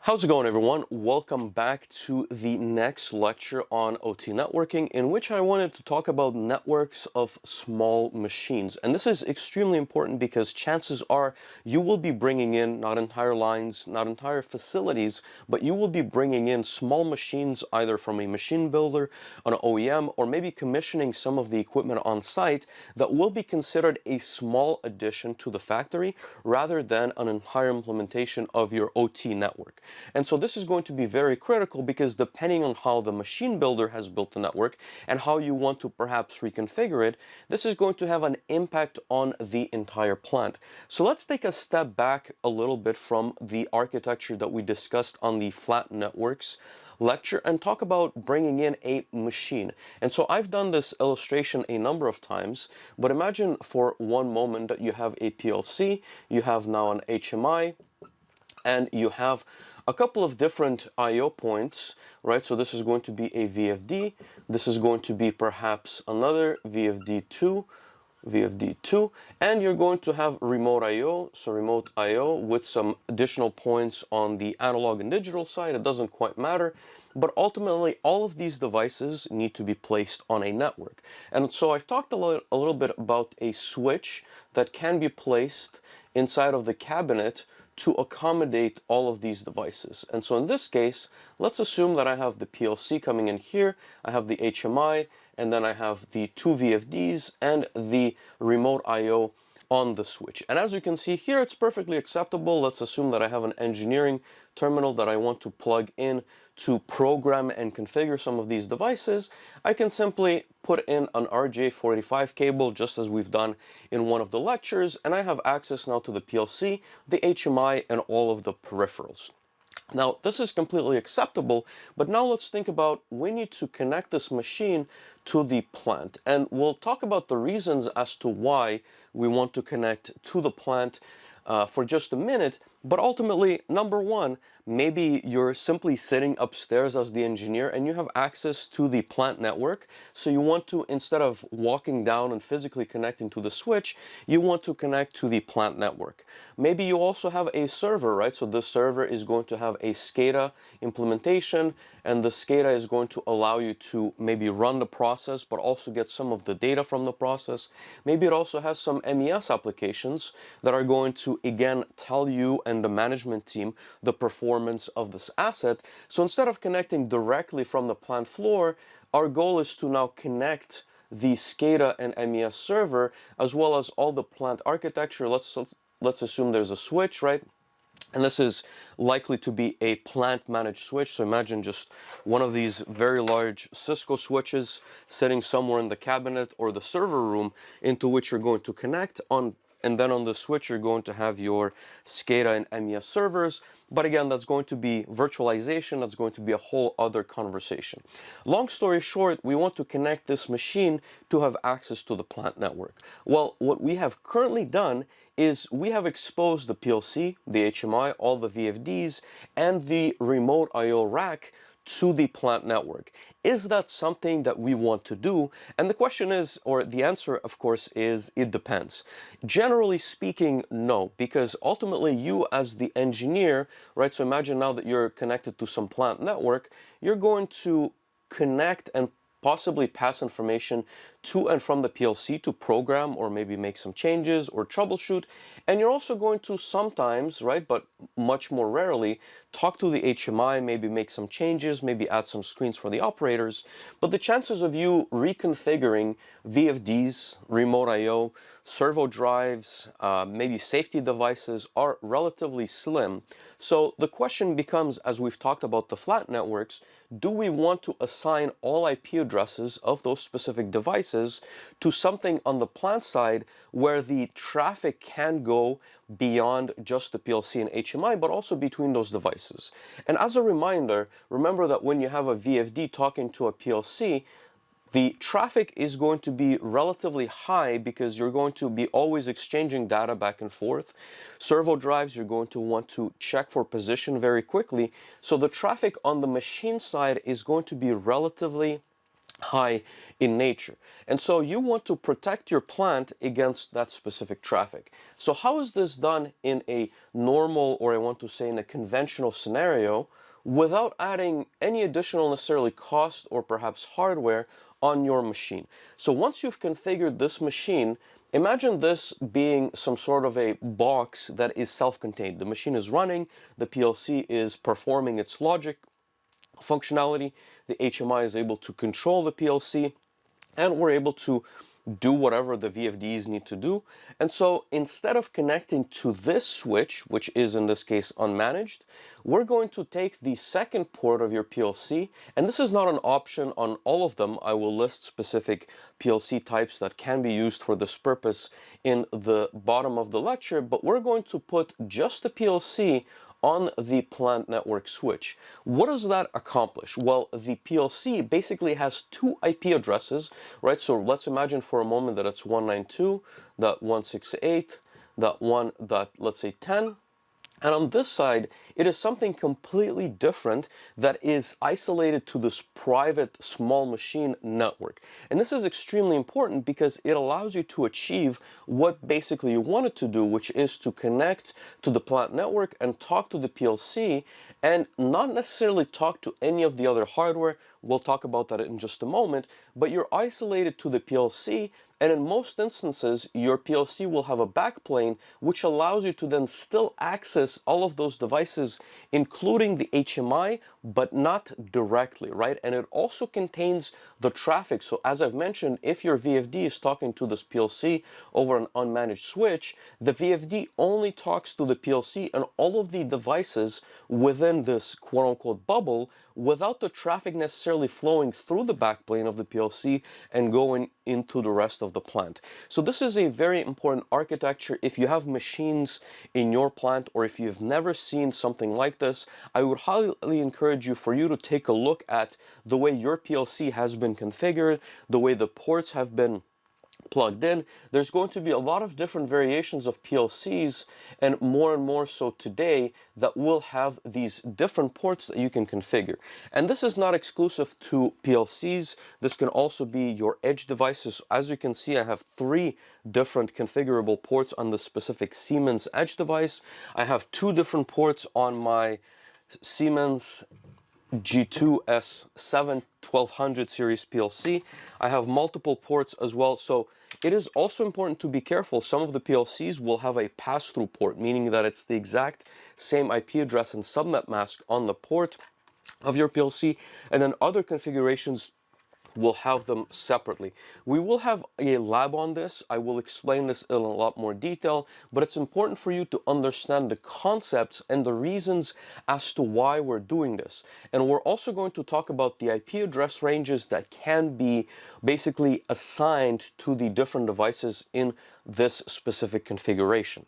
How's it going, everyone? Welcome back to the next lecture on OT networking, in which I wanted to talk about networks of small machines. And this is extremely important because chances are you will be bringing in not entire lines, not entire facilities, but you will be bringing in small machines either from a machine builder, an OEM, or maybe commissioning some of the equipment on site that will be considered a small addition to the factory rather than an entire implementation of your OT network. And so this is going to be very critical because depending on how the machine builder has built the network and how you want to perhaps reconfigure it, this is going to have an impact on the entire plant. So let's take a step back a little bit from the architecture that we discussed on the flat networks lecture and talk about bringing in a machine. And so I've done this illustration a number of times, but imagine for one moment that you have a PLC, you have now an HMI, and you have a couple of different I/O points, right? So this is going to be a VFD. This is going to be perhaps another VFD2, and you're going to have remote I/O, so remote I/O with some additional points on the analog and digital side. It doesn't quite matter, but ultimately all of these devices need to be placed on a network. And so I've talked a little bit about a switch that can be placed inside of the cabinet to accommodate all of these devices. And so in this case, let's assume that I have the PLC coming in here, I have the HMI, and then I have the two VFDs and the remote I/O on the switch. And as you can see here, it's perfectly acceptable. Let's assume that I have an engineering terminal that I want to plug in to program and configure some of these devices. I can simply put in an RJ45 cable, just as we've done in one of the lectures, and I have access now to the PLC, the HMI, and all of the peripherals. Now, this is completely acceptable, but now let's think about we need to connect this machine to the plant. And we'll talk about the reasons as to why we want to connect to the plant for just a minute. But ultimately, number one, maybe you're simply sitting upstairs as the engineer and you have access to the plant network. So you want to, instead of walking down and physically connecting to the switch, you want to connect to the plant network. Maybe you also have a server, right? So this server is going to have a SCADA implementation, and the SCADA is going to allow you to maybe run the process, but also get some of the data from the process. Maybe it also has some MES applications that are going to, again, tell you and the management team the performance of this asset. So instead of connecting directly from the plant floor, our goal is to now connect the SCADA and MES server as well as all the plant architecture. Let's assume there's a switch, right? And this is likely to be a plant managed switch. So imagine just one of these very large Cisco switches sitting somewhere in the cabinet or the server room into which you're going to connect on. And then on the switch, you're going to have your SCADA and MES servers. But again, that's going to be virtualization. That's going to be a whole other conversation. Long story short, we want to connect this machine to have access to the plant network. Well, what we have currently done is we have exposed the PLC, the HMI, all the VFDs, and the remote I/O rack to the plant network. Is that something that we want to do? And the question is, or the answer, of course, is it depends. Generally speaking, no, because ultimately you as the engineer, right? So imagine now that you're connected to some plant network, you're going to connect and possibly pass information to and from the PLC to program or maybe make some changes or troubleshoot. And you're also going to sometimes, right, but much more rarely, talk to the HMI, maybe make some changes, maybe add some screens for the operators. But the chances of you reconfiguring VFDs, remote I/O, servo drives, maybe safety devices are relatively slim. So the question becomes, as we've talked about the flat networks, do we want to assign all IP addresses of those specific devices to something on the plant side where the traffic can go beyond just the PLC and HMI, but also between those devices? And as a reminder, remember that when you have a VFD talking to a PLC, the traffic is going to be relatively high because you're going to be always exchanging data back and forth. Servo drives, you're going to want to check for position very quickly. So the traffic on the machine side is going to be relatively high in nature. And so you want to protect your plant against that specific traffic. So how is this done in a normal, or I want to say in a conventional scenario, without adding any additional necessarily cost or perhaps hardware on your machine? So once you've configured this machine, imagine this being some sort of a box that is self-contained. The machine is running, the PLC is performing its logic functionality, the HMI is able to control the PLC, and we're able to do whatever the VFDs need to do. And so instead of connecting to this switch, which is in this case unmanaged, we're going to take the second port of your PLC, and this is not an option on all of them. I will list specific PLC types that can be used for this purpose in the bottom of the lecture, but we're going to put just the PLC on the plant network switch. What does that accomplish? Well, the PLC basically has two IP addresses, right? So let's imagine for a moment that it's 192.168.1. Let's say 10. And on this side, it is something completely different that is isolated to this private small machine network. And this is extremely important because it allows you to achieve what basically you wanted to do, which is to connect to the plant network and talk to the PLC and not necessarily talk to any of the other hardware. We'll talk about that in just a moment, but you're isolated to the PLC, and in most instances, your PLC will have a backplane which allows you to then still access all of those devices, including the HMI, but not directly, right? And it also contains the traffic. So as I've mentioned, if your VFD is talking to this PLC over an unmanaged switch, the VFD only talks to the PLC and all of the devices within this quote-unquote bubble, without the traffic necessarily flowing through the backplane of the PLC and going into the rest of the plant. So this is a very important architecture. If you have machines in your plant, or if you've never seen something like this, I would highly encourage you for you to take a look at the way your PLC has been configured, the way the ports have been plugged in. There's going to be a lot of different variations of PLCs, and more so today, that will have these different ports that you can configure. And this is not exclusive to PLCs. This can also be your edge devices. As you can see, I have 3 different configurable ports on the specific Siemens edge device. I have 2 different ports on my Siemens G2S7 1200 series PLC. I have multiple ports as well. So it is also important to be careful. Some of the PLCs will have a pass-through port, meaning that it's the exact same IP address and subnet mask on the port of your PLC, and then other configurations will have them separately. We will have a lab on this. I will explain this in a lot more detail, but it's important for you to understand the concepts and the reasons as to why we're doing this. And we're also going to talk about the IP address ranges that can be basically assigned to the different devices in this specific configuration.